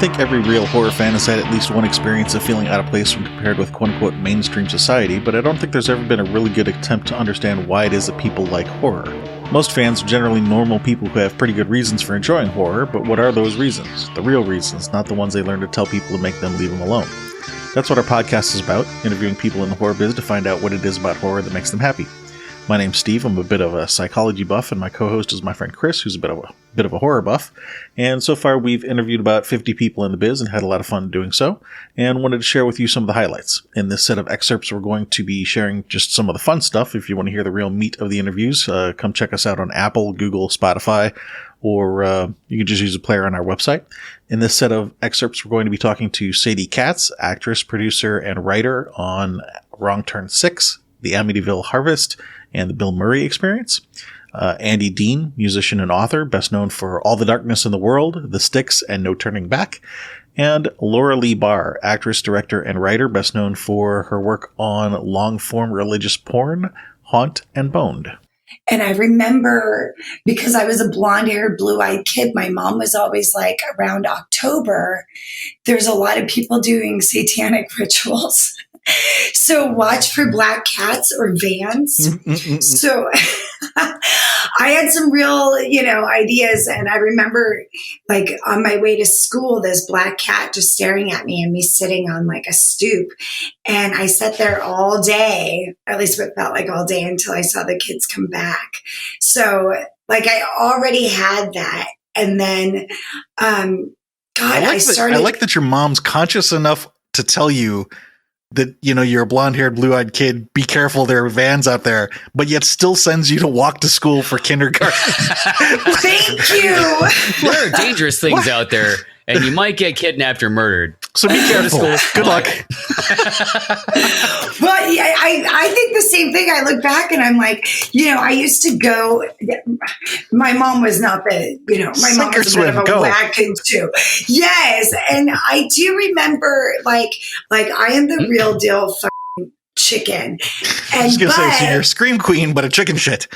think every real horror fan has had at least one experience of feeling out of place when compared with quote-unquote mainstream society, but I don't think there's ever been a really good attempt to understand why it is that people like horror. Most fans are generally normal people who have pretty good reasons for enjoying horror, but what are those reasons? The real reasons, not the ones they learn to tell people to make them leave them alone. That's what our podcast is about, interviewing people in the horror biz to find out what it is about horror that makes them happy. My name's Steve, I'm a bit of a psychology buff, and my co-host is my friend Chris, who's a bit of a horror buff. And so far we've interviewed about 50 people in the biz and had a lot of fun doing so, and wanted to share with you some of the highlights. In this set of excerpts, we're going to be sharing just some of the fun stuff. If you want to hear the real meat of the interviews, come check us out on Apple, Google, Spotify, or you can just use a player on our website. In this set of excerpts, we're going to be talking to Sadie Katz, actress, producer, and writer on Wrong Turn 6, The Amityville Harvest, and the Bill Murray Experience. Andy Deane, musician and author, best known for All the Darkness in the World, The Sticks, and No Turning Back. And Laura Lee Bahr, actress, director, and writer, best known for her work on long-form religious porn, Haunt, and Boned. And I remember, because I was a blonde-haired, blue-eyed kid, my mom was always like, around October, there's a lot of people doing satanic rituals. So watch for black cats or vans. So I had some real, ideas. And I remember like on my way to school, this black cat just staring at me and me sitting on like a stoop. And I sat there all day, or at least what felt like all day, until I saw the kids come back. So like I already had that. And then, I like that your mom's conscious enough to tell you that, you're a blonde-haired, blue-eyed kid, be careful, there are vans out there, but yet still sends you to walk to school for kindergarten. Thank you. There are dangerous things out there, and you might get kidnapped or murdered. So be careful. Good luck. Well, yeah, I think the same thing. I look back and I'm like, I used to go. My mom was not my mom was a bit of a wagon too. Yes, and I do remember like I am the real deal chicken. And I was gonna say, so you're a scream queen, but a chicken shit.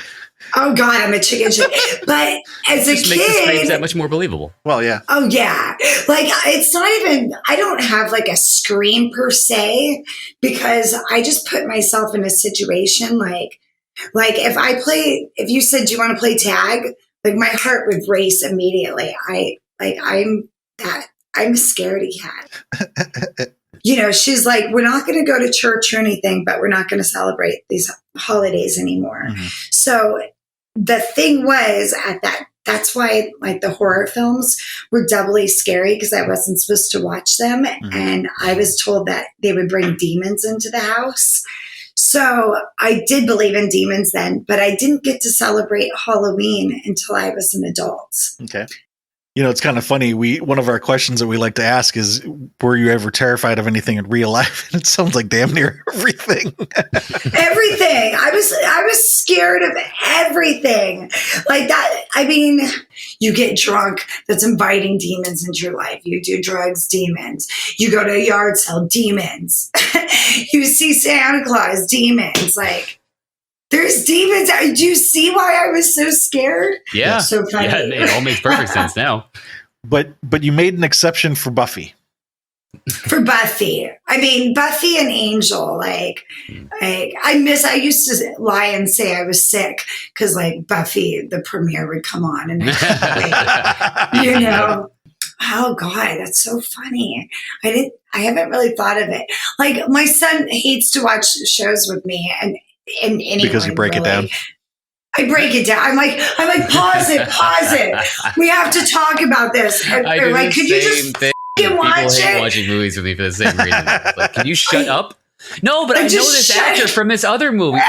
Oh God, I'm a chicken shit. But as a just kid, makes the screams that much more believable. Well, yeah. Oh yeah. Like it's not even, I don't have like a scream per se, because I just put myself in a situation like if you said, do you want to play tag? Like my heart would race immediately. I'm a scaredy cat. She's like, we're not going to go to church or anything, but we're not going to celebrate these holidays anymore. Mm-hmm. So the thing was that's why like the horror films were doubly scary, because I wasn't supposed to watch them. Mm-hmm. And I was told that they would bring demons into the house. So I did believe in demons then, but I didn't get to celebrate Halloween until I was an adult. Okay. It's kind of funny. One of our questions that we like to ask is, were you ever terrified of anything in real life? And it sounds like damn near everything. Everything. I was scared of everything. Like that. I mean, you get drunk, that's inviting demons into your life. You do drugs, demons. You go to a yard sale, demons. You see Santa Claus, demons. Like, there's demons. Do you see why I was so scared? Yeah. So funny. Yeah, it all makes perfect sense now. But you made an exception for Buffy. For Buffy. I mean, Buffy and Angel, I used to lie and say I was sick because like Buffy, the premiere would come on and oh God, that's so funny. I haven't really thought of it. Like my son hates to watch shows with me and because you break it down. I break it down. I'm like, pause it. We have to talk about this. I do like, could you just watch it? Watching movies with me for the same reason. Like, can you shut up? No, but I know this actor from this other movie.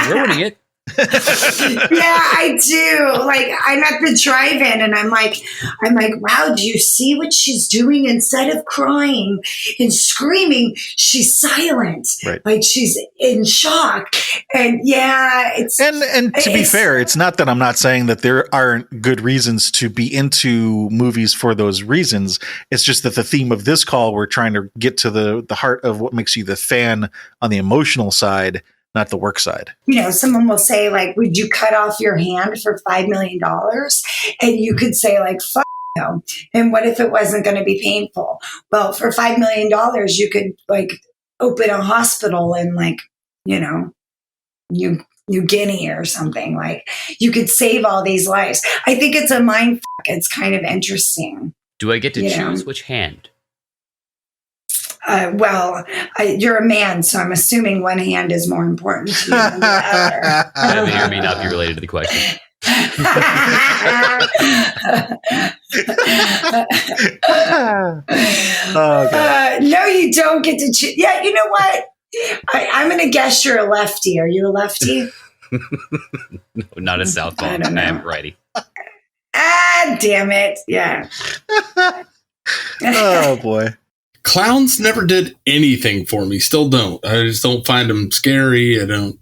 You're ruining it. Yeah, I do. Like I'm at the drive-in and I'm like, wow, do you see what she's doing? Instead of crying and screaming, she's silent. Right. Like she's in shock. And yeah, it's and to be fair, it's not that I'm not saying that there aren't good reasons to be into movies for those reasons. It's just that the theme of this call, we're trying to get to the heart of what makes you the fan on the emotional side, not the work side. Someone will say like, would you cut off your hand for $5 million? And you could say like, fuck know, and what if it wasn't going to be painful? Well, for $5 million, you could like open a hospital in like, you know, New Guinea or something. Like you could save all these lives. I think it's a mind fuck. It's kind of interesting. Do I get to choose which hand? Well, you're a man, so I'm assuming one hand is more important to you than the other. That may or may not be related to the question. No, you don't get to choose. Yeah, you know what? I'm going to guess you're a lefty. Are you a lefty? No, not a southpaw. I am righty. Damn it. Yeah. Oh, boy. Clowns never did anything for me. Still don't. I just don't find them scary. I don't,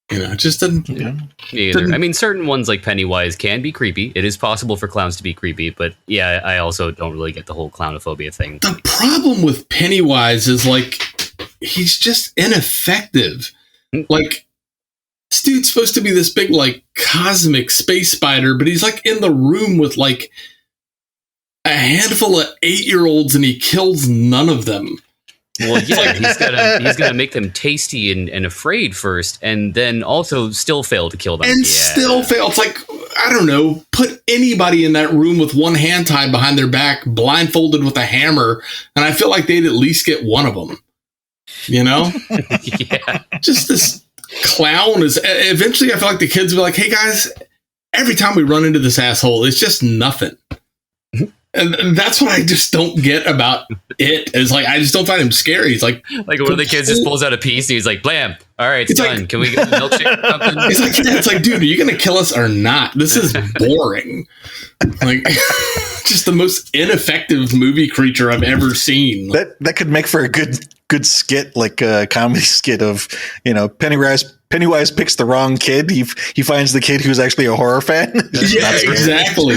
it just doesn't. Me either. I mean, certain ones like Pennywise can be creepy. It is possible for clowns to be creepy, but yeah, I also don't really get the whole clownophobia thing. The problem with Pennywise is like, he's just ineffective. Like, this dude's supposed to be this big, like, cosmic space spider, but he's like in the room with like a handful of 8-year-olds and he kills none of them. Well, yeah, he's gonna make them tasty and afraid first, and then also still fail to kill them. And still fail. It's like, I don't know, put anybody in that room with one hand tied behind their back, blindfolded with a hammer, and I feel like they'd at least get one of them. You know? Yeah. Just this clown is, eventually I feel like the kids will be like, hey guys, every time we run into this asshole, it's just nothing. And that's what I just don't get about it. Is like, I just don't find him scary. He's like one of the kids just pulls out a piece and he's like, blam. All right, it's done. Like, can we get a milkshake or something? It's like, dude, are you going to kill us or not? This is boring. Like, just the most ineffective movie creature I've ever seen. That could make for a good skit, like a comedy skit of, Pennywise picks the wrong kid. He finds the kid who's actually a horror fan. Yeah, exactly.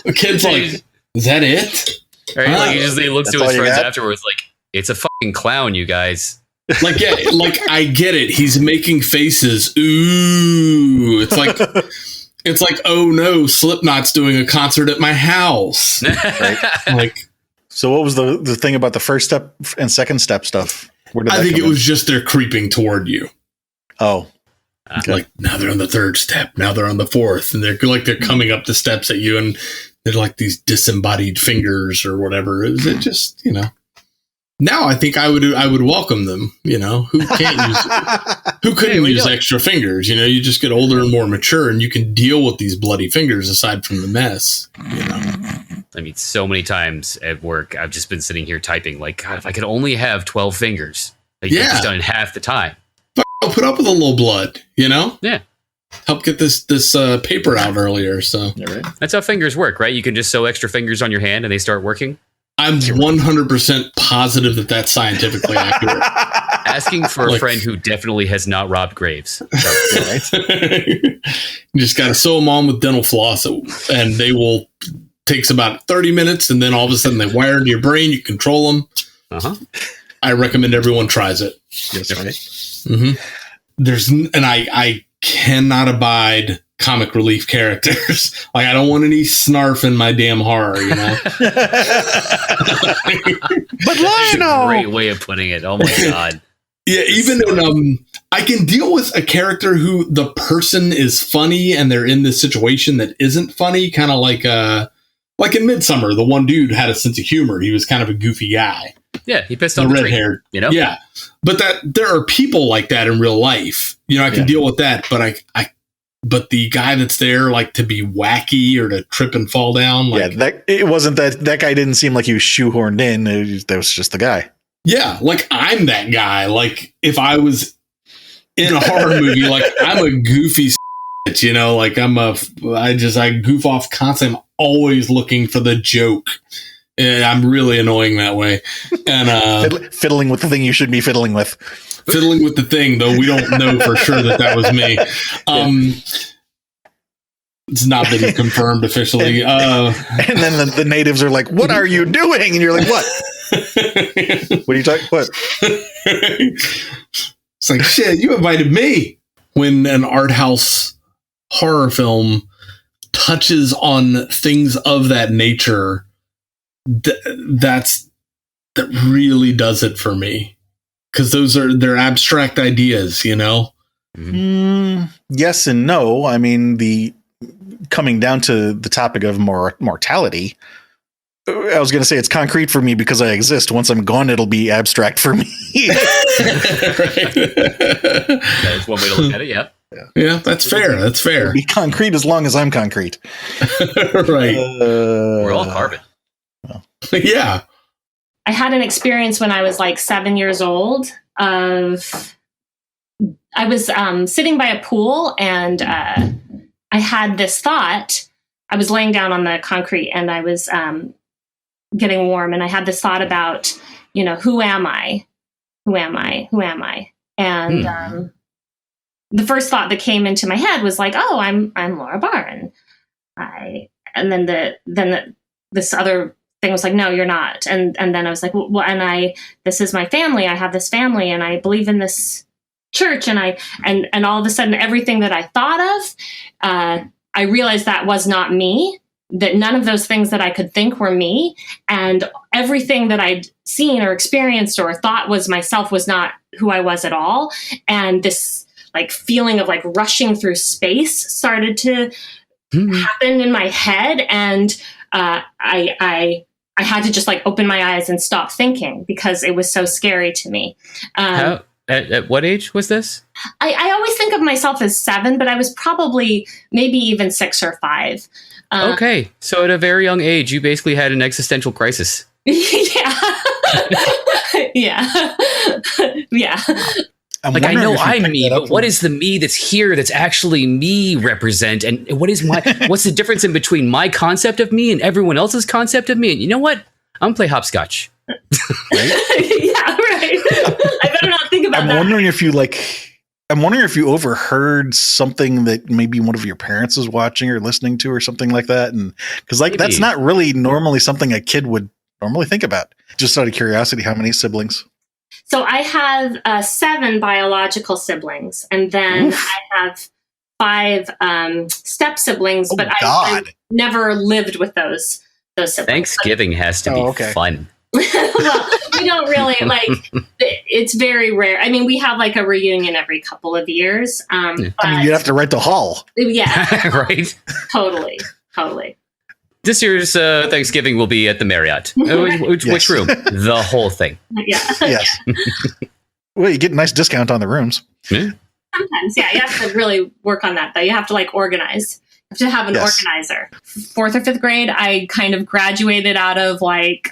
The kid's like, is that it? Right? Like he looks to his friends afterwards like, it's a fucking clown, you guys. Like, yeah, like I get it. He's making faces. Ooh. It's like, oh no, Slipknot's doing a concert at my house. Right? Like, so what was the thing about the first step and second step stuff? I think it was just they're creeping toward you. Oh. Okay. Like now they're on the third step. Now they're on the fourth. And they're coming up the steps at you and they're like these disembodied fingers or whatever. Is it just, now I think I would welcome them, who couldn't use extra fingers, you just get older and more mature and you can deal with these bloody fingers aside from the mess, I mean, so many times at work, I've just been sitting here typing like, God, if I could only have 12 fingers, I'd get this done in half the time. I'll put up with a little blood, Yeah. Help get this paper out earlier. So right. That's how fingers work, right? You can just sew extra fingers on your hand and they start working. I'm 100% positive that that's scientifically accurate. Asking for a friend who definitely has not robbed graves. You just got to sew them on with dental floss and they will takes about 30 minutes and then all of a sudden they wire into your brain. You control them. Uh-huh. I recommend everyone tries it. Yes, right. Mm-hmm. I cannot abide comic relief characters. Like, I don't want any snarf in my damn horror, But Lionel! Great way of putting it. Oh my God. Yeah, even in, I can deal with a character who the person is funny and they're in this situation that isn't funny, kind of like in Midsummer, the one dude had a sense of humor. He was kind of a goofy guy. Yeah, he pissed on the tree. Red-haired, Yeah, but there are people like that in real life. I can deal with that, but the guy that's there, like, to be wacky or to trip and fall down, like, it wasn't that guy didn't seem like he was shoehorned in. That was just the guy. Yeah, like I'm that guy. Like if I was in a horror movie, like I'm a goofy, like I goof off constantly. I'm always looking for the joke. And I'm really annoying that way. And fiddling with the thing you should be fiddling with. Fiddling with the thing, though we don't know for sure that was me. It's not been confirmed officially. And then the natives are like, "What are you doing?" And you're like, "What? What are you talking? What?" It's like, shit, you invited me. When an art house horror film touches on things of that nature, that really does it for me. Because they're abstract ideas, you know? Yes and no. I mean, coming down to the topic of mortality, I was going to say it's concrete for me because I exist. Once I'm gone, it'll be abstract for me. That's one way to look at it. Yeah. Yeah, that's fair. That's fair. It'll be concrete as long as I'm concrete. Right. We're all carbon. Yeah. I had an experience when I was like 7 years old I was sitting by a pool, and I had this thought. I was laying down on the concrete, and I was getting warm, and I had this thought about, who am I? Who am I? Who am I? And the first thought that came into my head was like, oh, I'm Laura Bahr, and then this other thing was like, no, you're not. And then I was like, well, and this is my family. I have this family, and I believe in this church. And and all of a sudden, everything that I thought of, I realized that was not me, that none of those things that I could think were me. And everything that I'd seen or experienced or thought was myself was not who I was at all. And this like feeling of like rushing through space started to happen in my head. And I had to just like open my eyes and stop thinking because it was so scary to me. At what age was this? I always think of myself as 7, but I was probably maybe even 6 or 5. Okay. So at a very young age, you basically had an existential crisis. Yeah. Yeah. Yeah. Like, I know I'm me, but what is the me that's here that's actually me represent? And what's the difference in between my concept of me and everyone else's concept of me? And you know what? I'm going to play hopscotch. Right? Yeah, right. I better not think about that. I'm wondering if you overheard something that maybe one of your parents was watching or listening to or something like that. And because that's not really normally something a kid would normally think about. Just out of curiosity, how many siblings? So I have 7 biological siblings, and then I have 5 step siblings, but I never lived with those siblings. Thanksgiving has to be fun. Well, we don't really it's very rare. I mean, we have like a reunion every couple of years. But, you'd have to rent a hall. Yeah. Right. Totally. This year's Thanksgiving will be at the Marriott. Which room? The whole thing. Yeah. Yes. Well, you get a nice discount on the rooms. Yeah. Sometimes, yeah. You have to really work on that, though. You have to organize. You have to have an organizer. 4th or 5th grade, I kind of graduated out of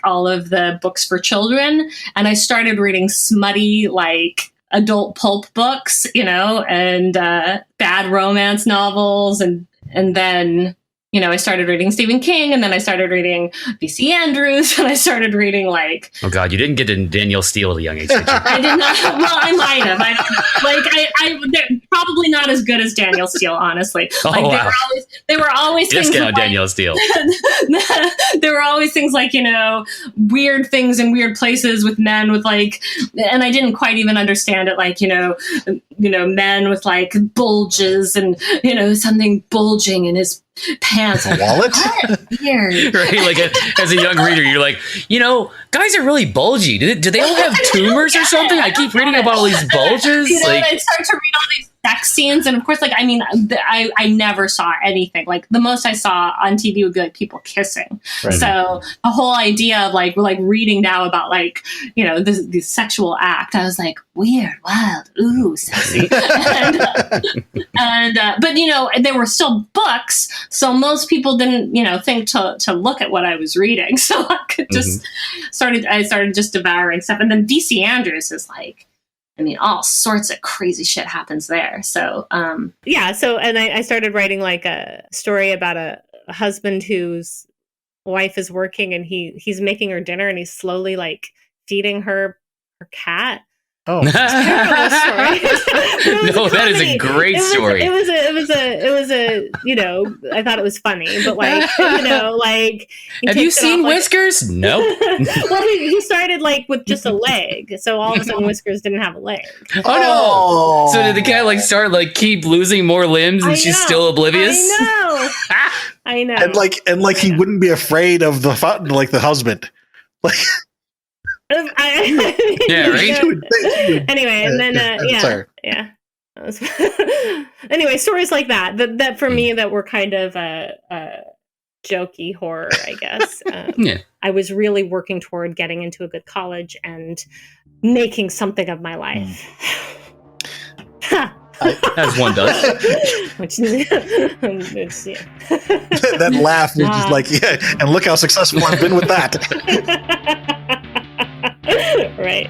all of the books for children, and I started reading smutty adult pulp books, and bad romance novels, and then I started reading Stephen King, and then I started reading B.C. Andrews, and I started reading oh God, you didn't get into Danielle Steele at a young age, did you? I did not. Well, I might have. I don't know. They're probably not as good as Danielle Steele, honestly. They were always things discount Danielle Steele. There were always things weird things in weird places with men with and I didn't quite even understand it. Men with bulges and something bulging in his pants. A wallet? Weird. Right? As a young reader, you're guys are really bulgy. Do they all have tumors or something? I keep reading about all these bulges. And I start to read all these sex scenes, and of course, I never saw anything. The most I saw on TV would be people kissing. Right. So the whole idea of we're reading now about the sexual act, I was weird, wild, ooh, sexy, but there were still books, so most people didn't think to look at what I was reading. So I could just I started just devouring stuff, and then B.C. Andrews is all sorts of crazy shit happens there. So, yeah. So, and I started writing a story about a husband whose wife is working, and he's making her dinner, and he's slowly feeding her cat. Oh, no, that is a great story. It was a I thought it was funny, but have you seen Whiskers? No. Well, he started with just a leg, so all of a sudden Whiskers didn't have a leg. Oh no! So did the cat start keep losing more limbs, and she's still oblivious? I know. I know. And like he wouldn't be afraid of the husband. Like Yeah, right? Anyway, and then yeah. Anyway, stories like that for me that were kind of jokey horror, I guess. Yeah. I was really working toward getting into a good college and making something of my life. As one does. That laugh was just like, yeah, and look how successful I've been with that. Right.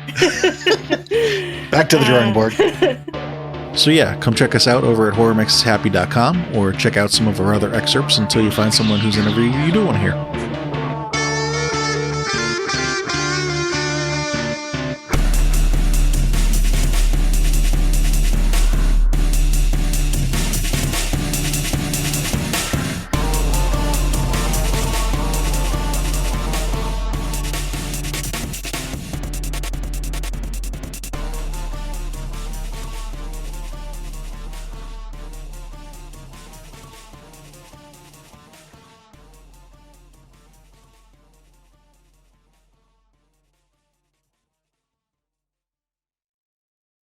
Back to the drawing board. So yeah, come check us out over at horrormakeshappy.com or check out some of our other excerpts until you find someone whose interview you do want to hear.